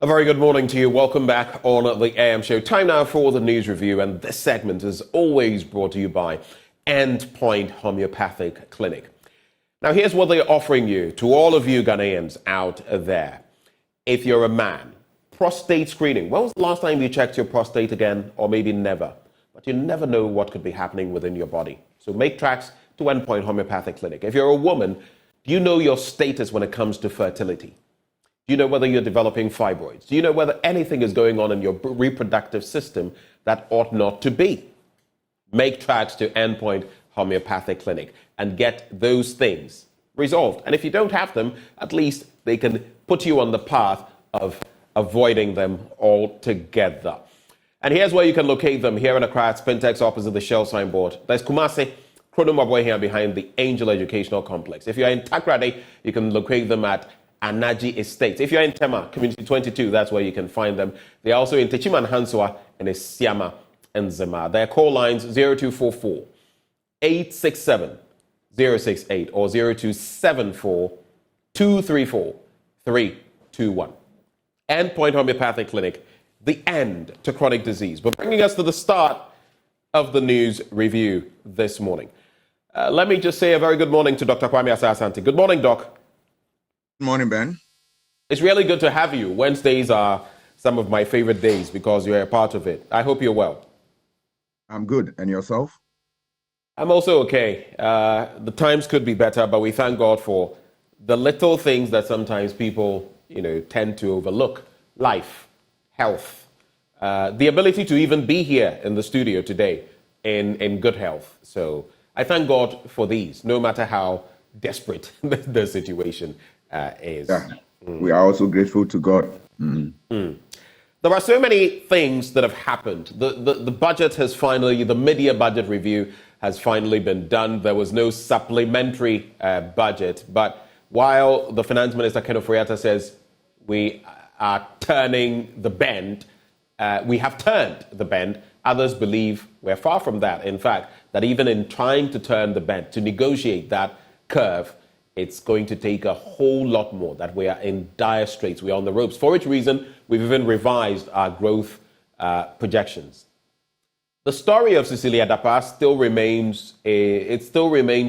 A very good morning to you. Welcome back on the AM show. Time now for the news review, and this segment is always brought to you by Endpoint Homeopathic Clinic. Now, here's what they're offering you to all of you Ghanaians out there. If you're a man, prostate screening. When was the last time you checked your prostate again? Or maybe never. But you never know what could be happening within your body. So make tracks to Endpoint Homeopathic Clinic. If you're a woman, do you know your status when it comes to fertility? Do you know whether you're developing fibroids? Do you know whether anything is going on in your reproductive system that ought not to be? Make tracks to Endpoint Homeopathic Clinic and get those things resolved. And if you don't have them, at least they can put you on the path of avoiding them altogether. And here's where you can locate them here in Accra, Spintex opposite the Shell signboard. There's Kumasi, Kronomabwe here behind the Angel Educational Complex. If you're in Takrade, you can locate them at Anaji Estates. If you're in Tema, Community 22, that's where you can find them. They're also in Techiman Hansua and Esiama and Zema. Their call lines 0244 867 068 or 0274 234 321. Endpoint Homeopathic Clinic, the end to chronic disease. But bringing us to the start of the news review this morning. Let me just say a very good morning to Dr. Kwame Asante. Good morning, Doc. Good morning, Ben. It's really good to have you. Wednesdays are some of my favorite days because you're a part of it. I hope you're well. I'm good. And yourself? I'm also okay. The times could be better, but we thank God for the little things that sometimes people, tend to overlook. Life, health, the ability to even be here in the studio today in good health. So I thank God for these, no matter how desperate the situation is. Yeah. We are also grateful to God. There are so many things that have happened. The budget has finally, the mid-year budget review has finally been done. There was no supplementary budget. But while the Finance Minister, Kenneth Ofori-Atta, says we are turning the bend, we have turned the bend. Others believe we're far from that. In fact, that even in trying to turn the bend, to negotiate that curve, it's going to take a whole lot more, that we are in dire straits. We are on the ropes. For which reason, we've even revised our growth projections. The story of Cecilia Dapa still remains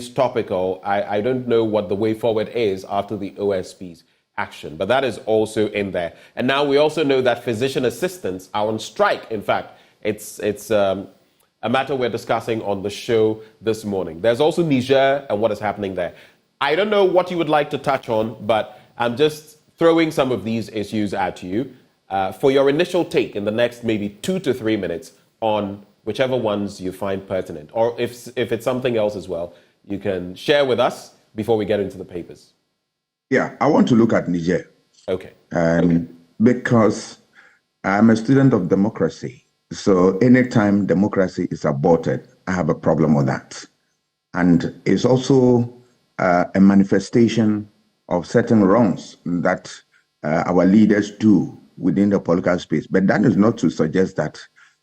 topical. I don't know what the way forward is after the OSP's action, but that is also in there. And now we also know that physician assistants are on strike. In fact, it's a matter we're discussing on the show this morning. There's also Niger and what is happening there. I don't know what you would like to touch on, but I'm just throwing some of these issues at you for your initial take in the next maybe 2 to 3 minutes on whichever ones you find pertinent. Or if it's something else as well, you can share with us before we get into the papers. Yeah, I want to look at Niger. Okay. Because I'm a student of democracy. So anytime democracy is aborted, I have a problem with that. And it's also a manifestation of certain wrongs that our leaders do within the political space. But that is not to suggest that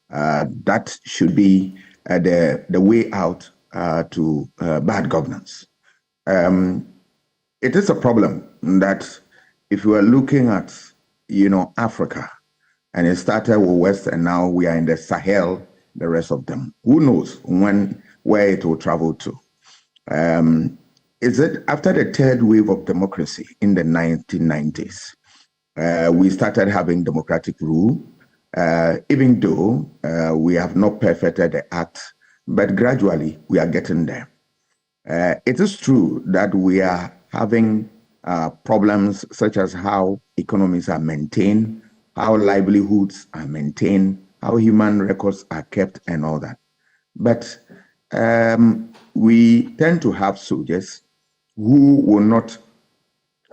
that should be the way out to bad governance. It is a problem that if you are looking at, Africa, and it started with West, and now we are in the Sahel, the rest of them. Who knows where it will travel to? Is it after the third wave of democracy in the 1990s, we started having democratic rule, even though we have not perfected the act, but gradually we are getting there. It is true that we are having problems such as how economies are maintained, how livelihoods are maintained, how human records are kept and all that. But we tend to have soldiers who will not,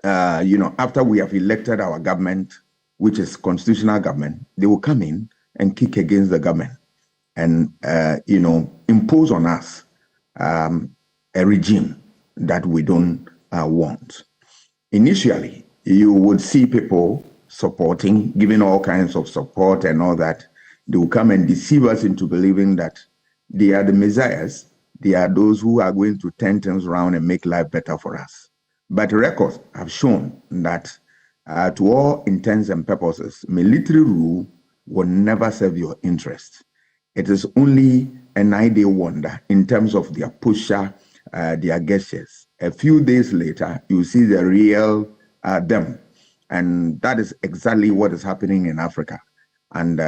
after we have elected our government, which is constitutional government, they will come in and kick against the government and, impose on us a regime that we don't want. Initially, you would see people supporting, giving all kinds of support and all that. They will come and deceive us into believing that they are the messiahs. They are those who are going to turn things around and make life better for us. But records have shown that To all intents and purposes, military rule will never serve your interest. It is only an ideal wonder in terms of their posture, their gestures. A few days later, you see the real them. And that is exactly what is happening in Africa. And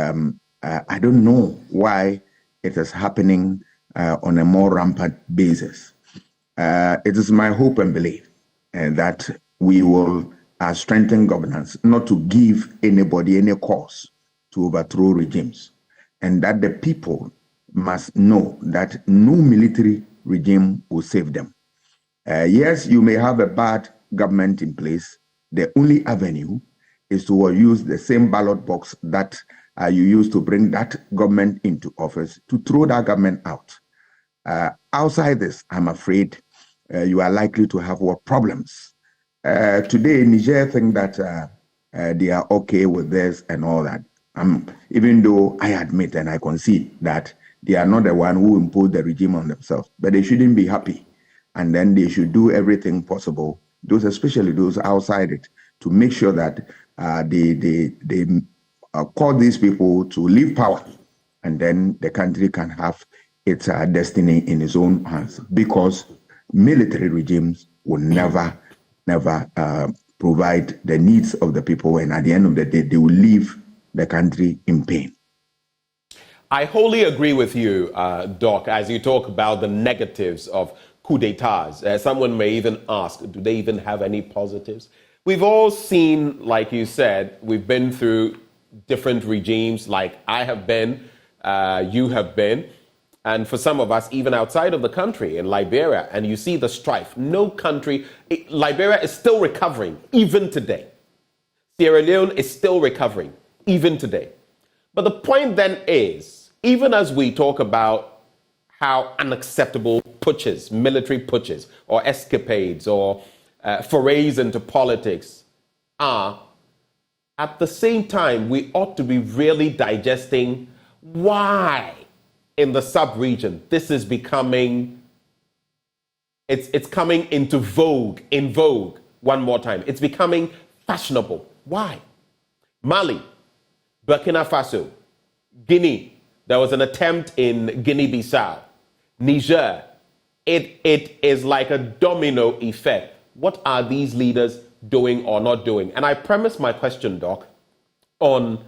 I don't know why it is happening on a more rampant basis. It is my hope and belief that we will strengthen governance, not to give anybody any cause to overthrow regimes, and that the people must know that no military regime will save them. Yes, you may have a bad government in place. The only avenue is to use the same ballot box that you used to bring that government into office, to throw that government out. Outside this, I'm afraid you are likely to have more problems. Today, Niger think that they are okay with this and all that. Even though I admit and I concede that they are not the one who imposed the regime on themselves, but they shouldn't be happy. And then they should do everything possible, those especially those outside it, to make sure that they call these people to leave power, and then the country can have its destiny in its own hands, because military regimes will never provide the needs of the people, and at the end of the day, they will leave the country in pain. I wholly agree with you, Doc, as you talk about the negatives of coup d'etats. Someone may even ask, do they even have any positives? We've all seen, like you said, we've been through different regimes, like I have been, you have been, and for some of us, even outside of the country, in Liberia, and you see the strife. No country, Liberia is still recovering, even today. Sierra Leone is still recovering, even today. But the point then is, even as we talk about how unacceptable putches, military putches, or escapades, or forays into politics are, at the same time, we ought to be really digesting why in the sub-region this is becoming, it's coming into vogue, one more time. It's becoming fashionable. Why? Mali, Burkina Faso, Guinea, there was an attempt in Guinea-Bissau, Niger. It is like a domino effect. What are these leaders doing or not doing? And I premise my question, Doc, on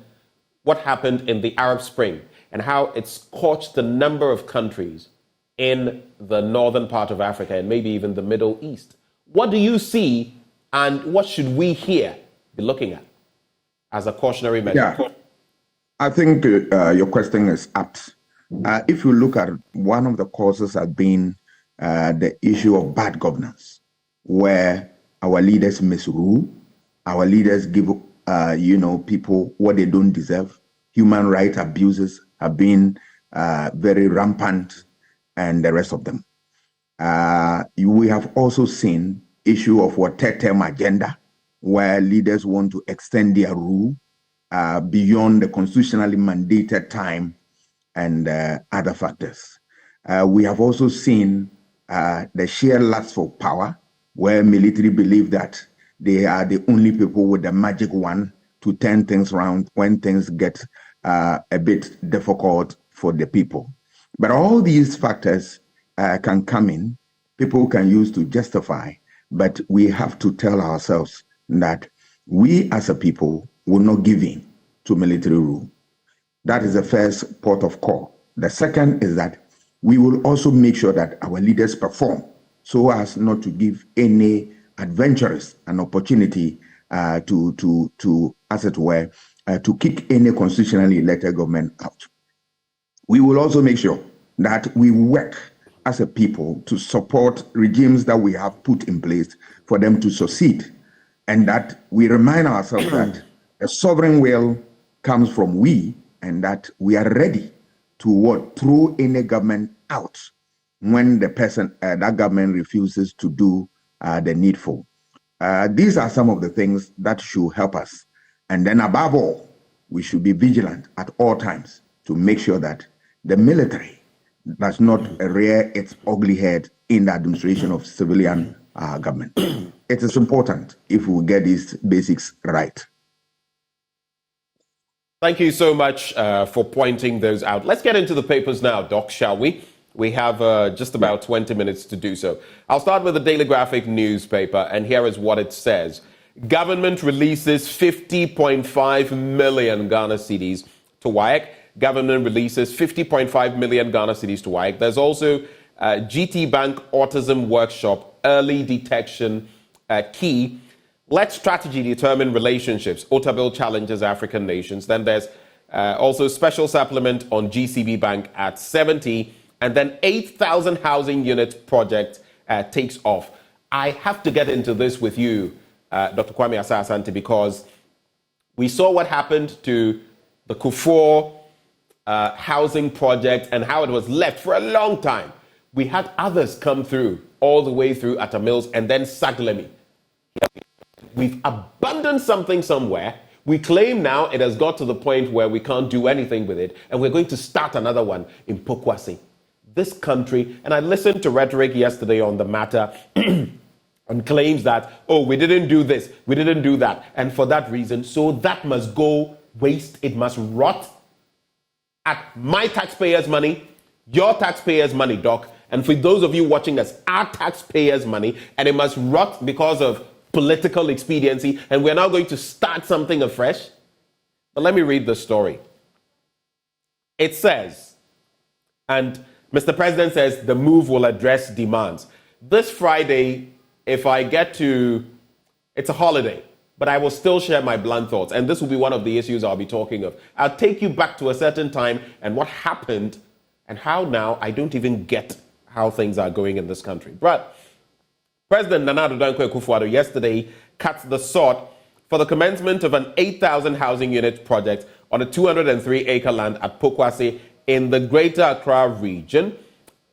what happened in the Arab Spring and how it scorched the number of countries in the northern part of Africa and maybe even the Middle East. What do you see, and what should we here be looking at as a cautionary measure? Yeah, I think your question is apt. If you look at one of the causes has been the issue of bad governance, where our leaders misrule, our leaders give people what they don't deserve. Human rights abuses have been very rampant, and the rest of them. We have also seen issue of what third-term agenda, where leaders want to extend their rule beyond the constitutionally mandated time, and other factors. We have also seen the sheer lust for power, where military believe that they are the only people with the magic wand to turn things around when things get a bit difficult for the people. But all these factors can come in, people can use to justify, but we have to tell ourselves that we as a people will not give in to military rule. That is the first port of call. The second is that we will also make sure that our leaders perform so as not to give any adventurers an opportunity to, as it were, to kick any constitutionally elected government out. We will also make sure that we work as a people to support regimes that we have put in place for them to succeed, and that we remind ourselves that a sovereign will comes from we, and that we are ready to throw any government out when the person, that government refuses to do the needful. These are some of the things that should help us. And then above all, we should be vigilant at all times to make sure that the military does not rear its ugly head in the administration of civilian government. It is important if we get these basics right. Thank you so much for pointing those out. Let's get into the papers now, Doc, shall we? We have just about 20 minutes to do so. I'll start with the Daily Graphic newspaper, and here is what it says. Government releases 50.5 million Ghana cedis to WAEC. Government releases 50.5 million Ghana cedis to WAEC. There's also GT Bank Autism Workshop, Early Detection Key. Let strategy determine relationships. Otabil challenges African nations. Then there's also special supplement on GCB Bank at 70. And then 8,000 housing unit project takes off. I have to get into this with you, Dr. Kwame Asah-Asante, because we saw what happened to the Kufuor housing project and how it was left for a long time. We had others come through, all the way through Atta Mills and then Saglemi. We've abandoned something somewhere. We claim now it has got to the point where we can't do anything with it, and we're going to start another one in Pokwase. This country, and I listened to rhetoric yesterday on the matter and claims that, oh, we didn't do this, we didn't do that, and for that reason, so that must go waste, it must rot at my taxpayers' money, your taxpayers' money, Doc, and for those of you watching us, our taxpayers' money, and it must rot because of political expediency, and we're now going to start something afresh. But let me read the story. It says, and Mr. President says the move will address demands. This Friday, if I get to, it's a holiday, but I will still share my blunt thoughts, and this will be one of the issues I'll be talking of. I'll take you back to a certain time and what happened and how now I don't even get how things are going in this country. But President Nana Addo Dankwa Akufo-Addo yesterday cut the sod for the commencement of an 8,000 housing unit project on a 203-acre land at Pokwase in the Greater Accra region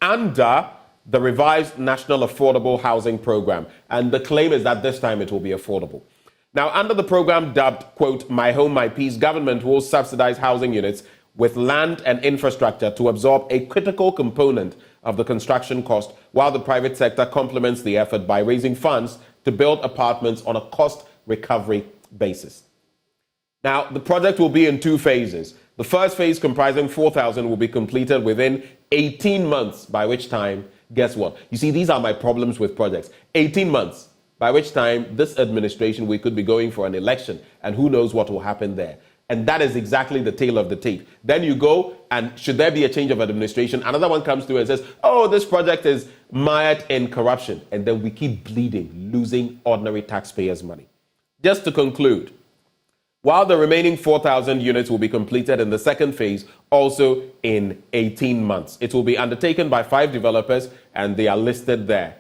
under the revised National Affordable Housing Program. And the claim is that this time it will be affordable. Now, under the program dubbed, quote, My Home, My Peace, government will subsidize housing units with land and infrastructure to absorb a critical component of the construction cost, while the private sector complements the effort by raising funds to build apartments on a cost recovery basis. Now, the project will be in two phases. The first phase, comprising 4,000, will be completed within 18 months, by which time, guess what? You see, these are my problems with projects. 18 months, by which time this administration, we could be going for an election, and who knows what will happen there. And that is exactly the tail of the tape. Then you go, and should there be a change of administration, another one comes through and says, oh, this project is mired in corruption. And then we keep bleeding, losing ordinary taxpayers' money. Just to conclude, while the remaining 4,000 units will be completed in the second phase, also in 18 months. It will be undertaken by 5 developers, and they are listed there.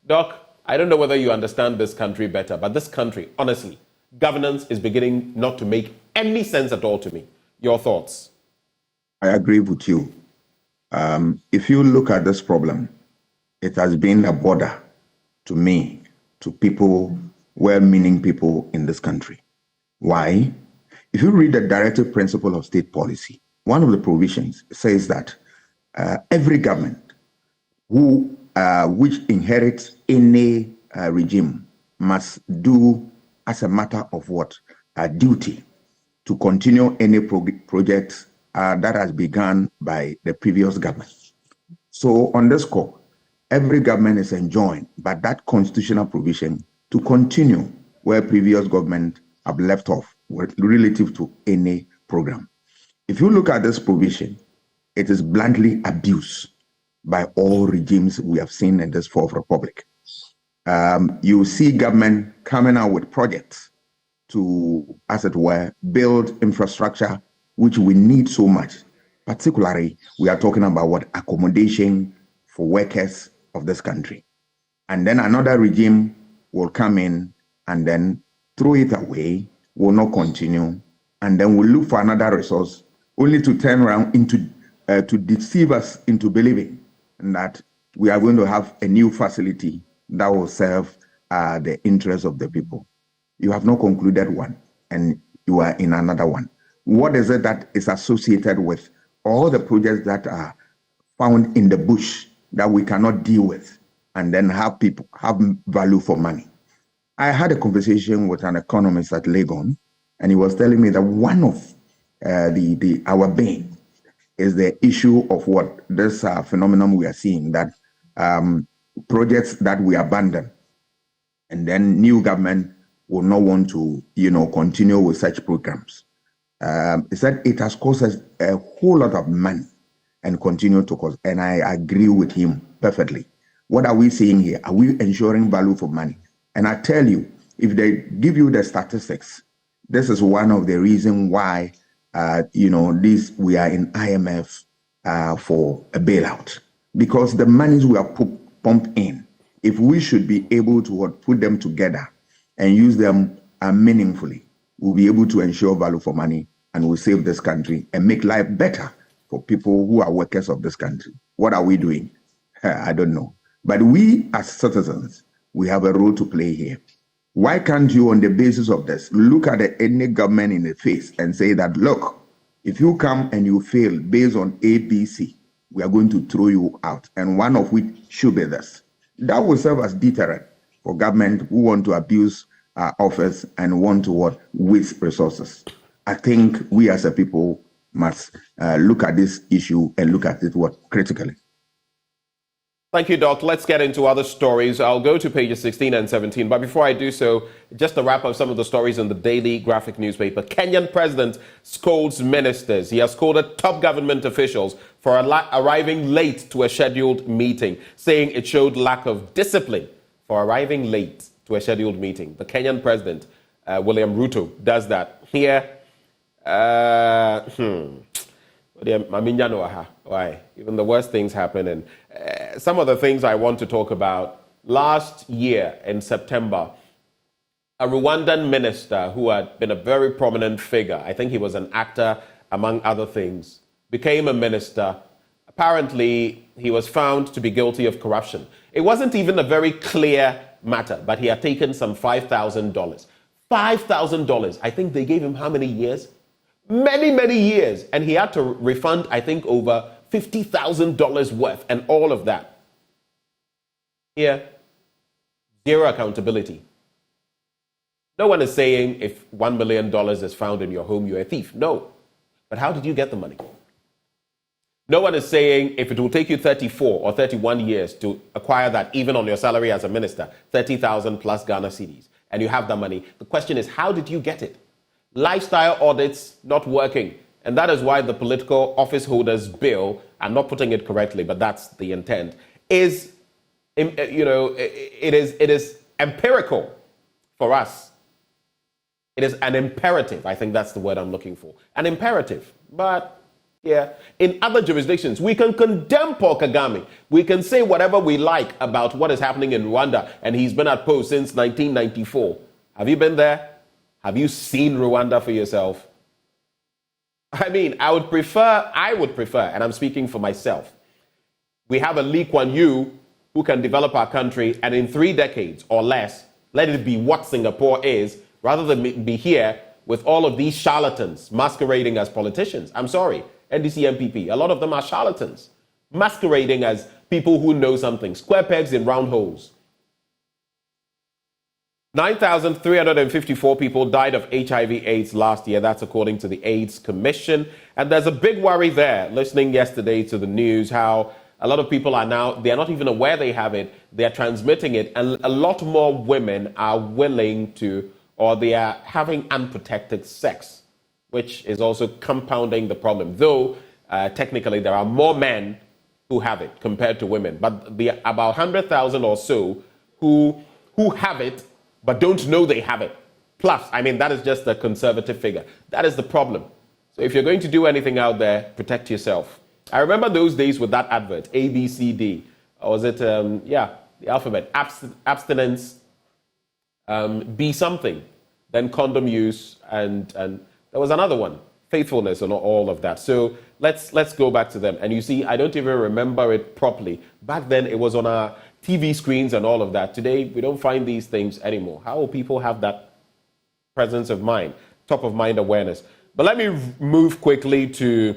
Doc, I don't know whether you understand this country better, but this country, honestly, governance is beginning not to make any sense at all to me. Your thoughts? I agree with you. If you look at this problem, it has been a border to me, to people, well-meaning people in this country. Why? If you read the directive principle of state policy, one of the provisions says that every government which inherits any regime must do as a matter of what? A duty to continue any project that has begun by the previous government. So on this score, every government is enjoined by that constitutional provision to continue where previous government have left off relative to any program. If you look at this provision, it is bluntly abused by all regimes we have seen in this Fourth Republic. You see government coming out with projects to, as it were, build infrastructure, which we need so much. Particularly, we are talking about what accommodation for workers of this country. And then another regime will come in and then throw it away, will not continue, and then we'll look for another resource, only to turn around into to deceive us into believing that we are going to have a new facility that will serve the interests of the people. You have not concluded one, and you are in another one. What is it that is associated with all the projects that are found in the bush that we cannot deal with? and then have people have value for money. I had a conversation with an economist at Legon, and he was telling me that one of our bane is the issue of what this phenomenon we are seeing, that projects that we abandon, and then new government will not want to, continue with such programs. He said it has cost us a whole lot of money and continue to cost. And I agree with him perfectly. What are we saying here? Are we ensuring value for money? And I tell you, if they give you the statistics, this is one of the reasons why, we are in IMF for a bailout. Because the monies we are pumped in, if we should be able to put them together and use them meaningfully, we'll be able to ensure value for money, and we'll save this country and make life better for people who are workers of this country. What are we doing? I don't know. But we as citizens, we have a role to play here. Why can't you, on the basis of this, look at any government in the face and say that, look, if you come and you fail based on ABC, we are going to throw you out, and one of which should be this. That will serve as deterrent for government who want to abuse office and want to waste resources. I think we as a people must look at this issue and look at it critically. Thank you, Doc. Let's get into other stories. I'll go to pages 16 and 17. But before I do so, just to wrap up some of the stories in the Daily Graphic newspaper. Kenyan president scolds ministers. He has scolded top government officials for arriving late to a scheduled meeting, saying it showed lack of discipline for arriving late to a scheduled meeting. The Kenyan president, William Ruto, does that. Here, why? Even the worst things happen. And some of the things I want to talk about. Last year in September, a Rwandan minister who had been a very prominent figure, I think he was an actor among other things, became a minister. Apparently, he was found to be guilty of corruption. It wasn't even a very clear matter, but he had taken some $5,000. $5,000. I think they gave him how many years? Many, many years. And he had to refund, I think, over $50,000 worth and all of that. Here, zero accountability. No one is saying if $1 million is found in your home, you're a thief. No. But how did you get the money? No one is saying if it will take you 34 or 31 years to acquire that, even on your salary as a minister, 30,000 plus Ghana cedis, and you have that money. The question is, how did you get it? Lifestyle audits not working. And that is why the political office holders bill, I'm not putting it correctly, but that's the intent, is, it is empirical for us. It is an imperative. I think that's the word I'm looking for. An imperative. But yeah, in other jurisdictions, we can condemn Paul Kagame. We can say whatever we like about what is happening in Rwanda, and he's been at post since 1994. Have you been there? Have you seen Rwanda for yourself? I mean, I would prefer, and I'm speaking for myself, we have a Lee Kuan Yew who can develop our country, and in 3 decades or less, let it be what Singapore is, rather than be here with all of these charlatans masquerading as politicians. I'm sorry, NDC MPP, a lot of them are charlatans, masquerading as people who know something, square pegs in round holes. 9,354 people died of HIV/AIDS last year. That's according to the AIDS Commission. And there's a big worry there, listening yesterday to the news, how a lot of people are now, they're not even aware they have it, they're transmitting it, and a lot more women are willing to, or they are having unprotected sex, which is also compounding the problem. Though, technically, there are more men who have it compared to women. But the about 100,000 or so who have it, but don't know they have it. Plus, I mean, that is just a conservative figure. That is the problem. So if you're going to do anything out there, protect yourself. I remember those days with that advert, A, B, C, D. Or was it, the alphabet, abstinence, be something, then condom use, and there was another one, faithfulness, and all of that. So let's go back to them. And you see, I don't even remember it properly. Back then, it was on our TV screens and all of that. Today, we don't find these things anymore. How will people have that presence of mind, top of mind awareness? But let me move quickly to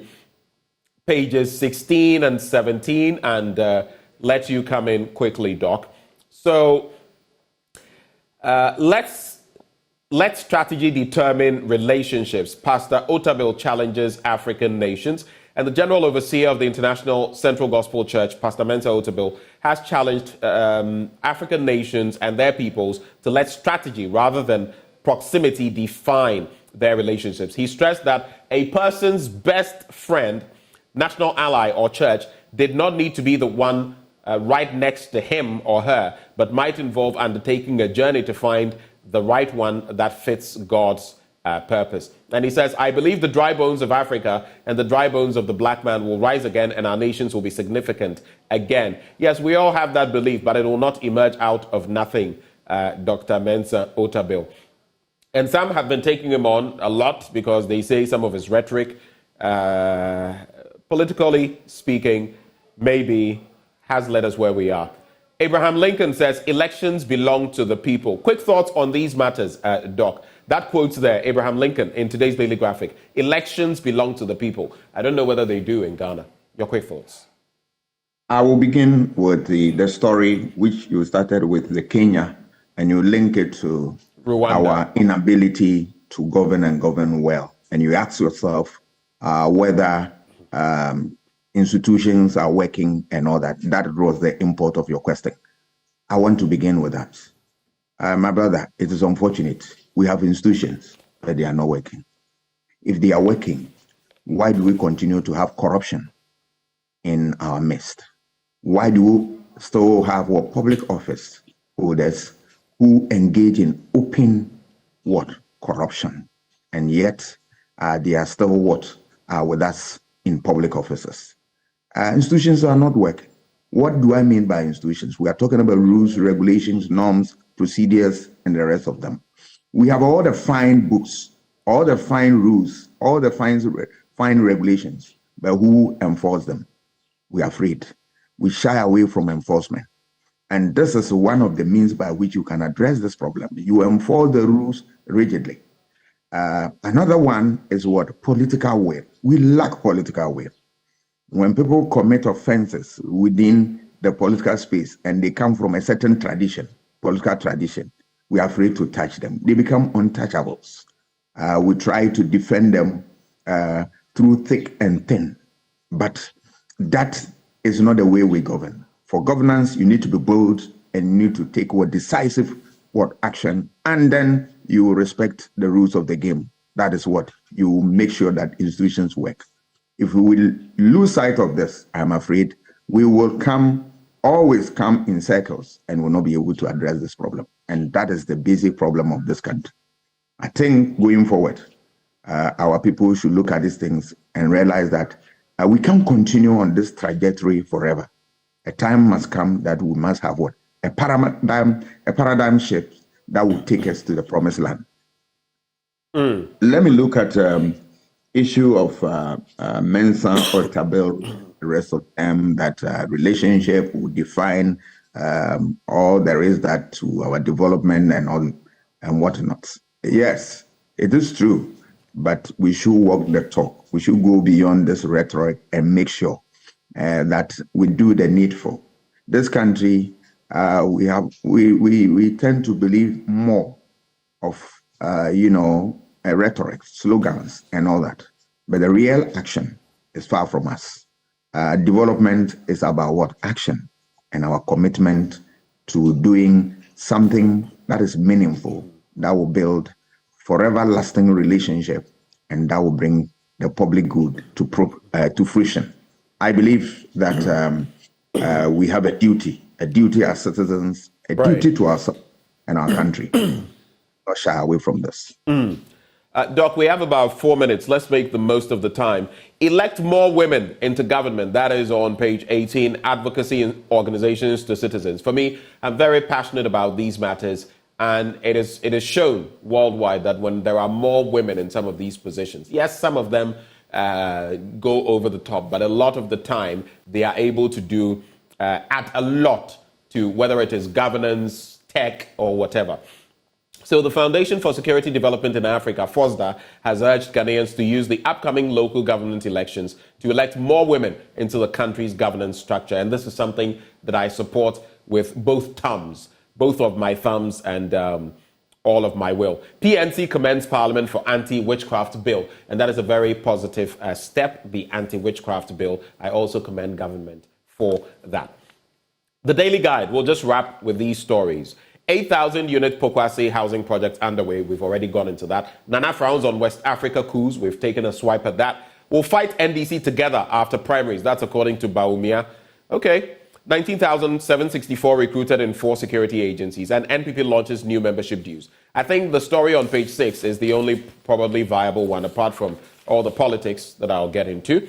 pages 16 and 17 and let you come in quickly, Doc. So let's strategy determine relationships. Pastor Otabil challenges African nations. And the General Overseer of the International Central Gospel Church, Pastor Mensa Otabil, has challenged African nations and their peoples to let strategy rather than proximity define their relationships. He stressed that a person's best friend, national ally, or church did not need to be the one right next to him or her, but might involve undertaking a journey to find the right one that fits God's purpose. And he says, I believe the dry bones of Africa and the dry bones of the black man will rise again and our nations will be significant again. Yes, we all have that belief, but it will not emerge out of nothing, Dr. Mensa Otabil. And some have been taking him on a lot because they say some of his rhetoric, politically speaking, maybe has led us where we are. Abraham Lincoln says, elections belong to the people. Quick thoughts on these matters, Doc. That quote's there, Abraham Lincoln, in today's Daily Graphic. Elections belong to the people. I don't know whether they do in Ghana. Your quick thoughts. I will begin with the story which you started with, the Kenya, and you link it to Rwanda. Our inability to govern and govern well. And you ask yourself whether institutions are working and all that. That was the import of your question. I want to begin with that. My brother, it is unfortunate. We have institutions, but they are not working. If they are working, why do we continue to have corruption in our midst? Why do we still have public office holders who engage in open corruption, and yet they are still with us in public offices? Institutions are not working. What do I mean by institutions? We are talking about rules, regulations, norms, procedures, and the rest of them. We have all the fine books, all the fine rules, all the fine regulations, but who enforce them? We are afraid. We shy away from enforcement. And this is one of the means by which you can address this problem. You enforce the rules rigidly. Another one is political will. We lack political will. When people commit offenses within the political space and they come from a certain tradition, political tradition, we are afraid to touch them. They become untouchables. We try to defend them through thick and thin, but that is not the way we govern. For governance, you need to be bold and you need to take decisive action, and then you will respect the rules of the game. That is what you make sure that institutions work. If we will lose sight of this, I'm afraid we will always come in circles and will not be able to address this problem. And that is the basic problem of this country. I think going forward, our people should look at these things and realize that we can't continue on this trajectory forever. A time must come that we must have a paradigm shift that will take us to the promised land. Let me look at issue of Mensa Otabil, the rest of them, that relationship will define all there is that to our development and whatnot. Yes, it is true, but we should walk the talk. We should go beyond this rhetoric and make sure that we do the needful. This country, we tend to believe more of rhetoric, slogans, and all that. But the real action is far from us. Development is about action and our commitment to doing something that is meaningful, that will build forever lasting relationship, and that will bring the public good to fruition. I believe that we have a duty as citizens, duty to ourselves and our country. Not shy away from this. Doc, we have about 4 minutes. Let's make the most of the time. Elect more women into government. That is on page 18, Advocacy in Organizations to Citizens. For me, I'm very passionate about these matters, and it is shown worldwide that when there are more women in some of these positions, yes, some of them go over the top, but a lot of the time they are able to add a lot to whether it is governance, tech, or whatever. So the Foundation for Security Development in Africa, FOSDA, has urged Ghanaians to use the upcoming local government elections to elect more women into the country's governance structure. And this is something that I support with both thumbs, both of my thumbs and all of my will. PNC commends Parliament for anti-witchcraft bill, and that is a very positive step, the anti-witchcraft bill. I also commend government for that. The Daily Guide, we'll just wrap with these stories. 8,000 unit Pokwase housing project underway. We've already gone into that. Nana frowns on West Africa coups. We've taken a swipe at that. We'll fight NDC together after primaries. That's according to Bawumia. Okay. 19,764 recruited in 4 security agencies, and NPP launches new membership dues. I think the story on page 6 is the only probably viable one, apart from all the politics that I'll get into.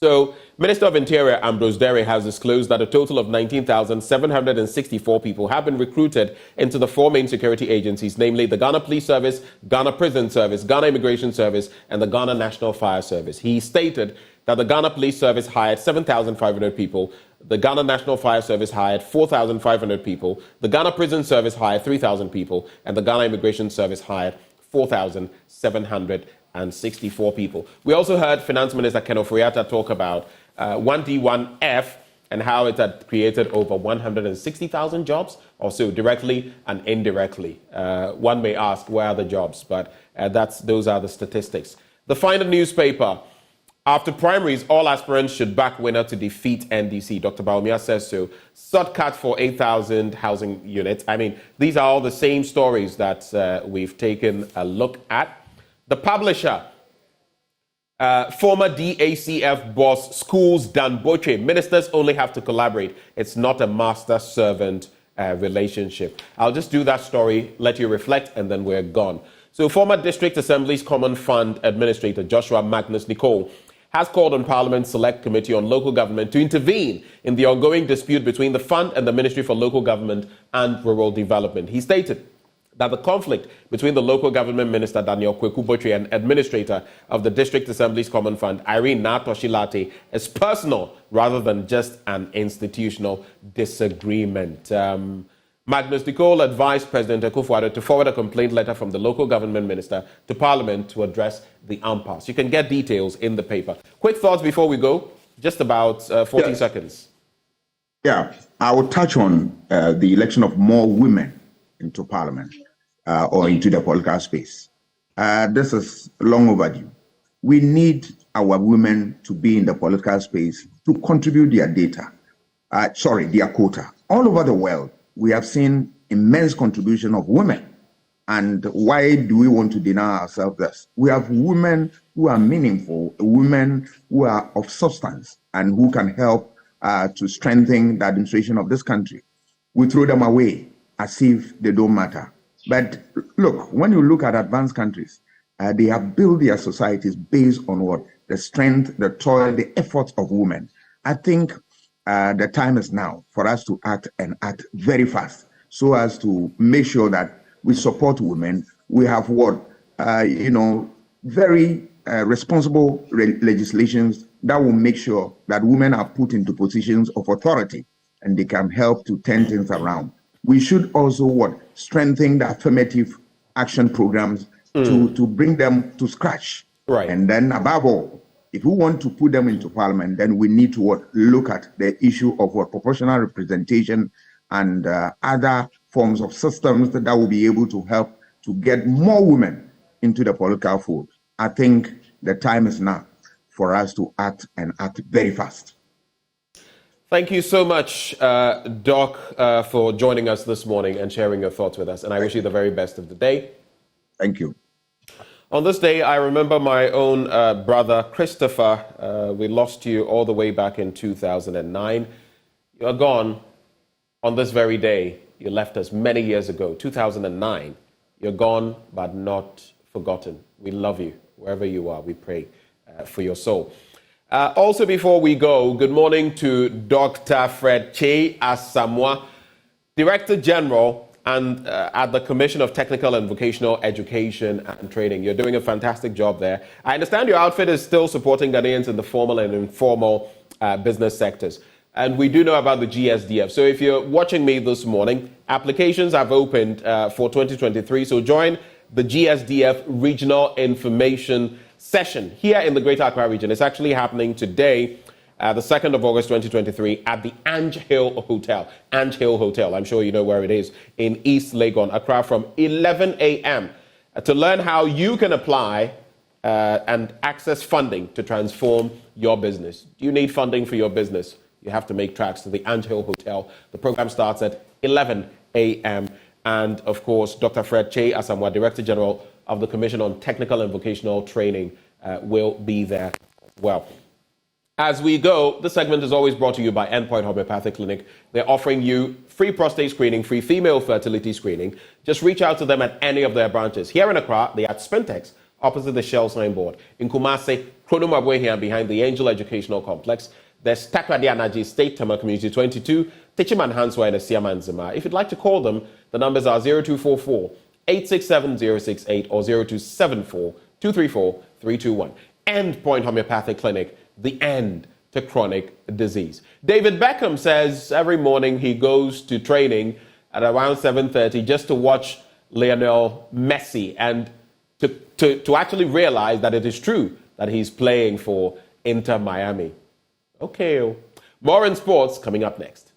So, Minister of Interior Ambrose Derry has disclosed that a total of 19,764 people have been recruited into the 4 main security agencies, namely the Ghana Police Service, Ghana Prison Service, Ghana Immigration Service, and the Ghana National Fire Service. He stated that the Ghana Police Service hired 7,500 people, the Ghana National Fire Service hired 4,500 people, the Ghana Prison Service hired 3,000 people, and the Ghana Immigration Service hired 4,764 people. We also heard Finance Minister Ken Ofori-Atta talk about 1D1F and how it had created over 160,000 jobs, also directly and indirectly. One may ask, where are the jobs? But those are the statistics. The final newspaper. After primaries, all aspirants should back winner to defeat NDC. Dr. Bawumia says so. Shortcut for 8,000 housing units. I mean, these are all the same stories that we've taken a look at. The publisher, former DACF boss, schools Dan Boche. Ministers only have to collaborate. It's not a master-servant relationship. I'll just do that story, let you reflect, and then we're gone. So former District Assembly's Common Fund Administrator Joshua Magnus Nicole has called on Parliament's Select Committee on Local Government to intervene in the ongoing dispute between the fund and the Ministry for Local Government and Rural Development. He stated that the conflict between the local government minister Daniel Kweku-Botry and administrator of the District Assembly's Common Fund, Irene Natoshilate, is personal rather than just an institutional disagreement. Magnus Nicole advised President Akufo-Addo to forward a complaint letter from the local government minister to Parliament to address the impasse. You can get details in the paper. Quick thoughts before we go, just about 40 seconds. Yeah, I will touch on the election of more women into Parliament or into the political space. This is long overdue. We need our women to be in the political space to contribute their their quota. All over the world, we have seen immense contribution of women. And why do we want to deny ourselves this? We have women who are meaningful, women who are of substance, and who can help to strengthen the administration of this country. We throw them away as if they don't matter. But look, when you look at advanced countries, they have built their societies based on what? The strength, the toil, the efforts of women. I think the time is now for us to act and act very fast so as to make sure that we support women. We have very responsible legislations that will make sure that women are put into positions of authority and they can help to turn things around. We should also strengthen the affirmative action programs to bring them to scratch. Right. And then above all, if we want to put them into Parliament, then we need to look at the issue of proportional representation and other forms of systems that will be able to help to get more women into the political fold. I think the time is now for us to act and act very fast. Thank you so much, Doc, for joining us this morning and sharing your thoughts with us. And I wish you the very best of the day. Thank you. On this day, I remember my own brother, Christopher. We lost you all the way back in 2009. You're gone on this very day. You left us many years ago, 2009. You're gone, but not forgotten. We love you wherever you are. We pray for your soul. Also, before we go, good morning to Dr. Fred Che Asamoah, Director General and at the Commission of Technical and Vocational Education and Training. You're doing a fantastic job there. I understand your outfit is still supporting Ghanaians in the formal and informal business sectors. and we do know about the GSDF. So if you're watching me this morning, applications have opened for 2023. So join the GSDF Regional Information Session here in the Greater Accra region. It's actually happening today, the 2nd of August 2023, at the Ange Hill Hotel. Ange Hill Hotel, I'm sure you know where it is, in East Legon, Accra, from 11 a.m. To learn how you can apply and access funding to transform your business. Do you need funding for your business? You have to make tracks to the Ange Hill Hotel. The program starts at 11 a.m. And of course, Dr. Fred Che Asamoah, Director General of the Commission on Technical and Vocational Training, will be there as well. As we go, this segment is always brought to you by Endpoint Homeopathic Clinic. They're offering you free prostate screening, free female fertility screening. Just reach out to them at any of their branches. Here in Accra, they're at Spentex, opposite the Shell signboard. In Kumasi, Kronumabwe here behind the Angel Educational Complex. There's Takrady Anaji State Tema Community 22, Tichiman Hanswa and Siaman Zima. If you'd like to call them, the numbers are 0244 867 068 or 0274 234 321. Endpoint Homeopathic Clinic, the end to chronic disease. David Beckham says every morning he goes to training at around 7:30 just to watch Lionel Messi and to actually realize that it is true that he's playing for Inter Miami. Okay, more in sports coming up next.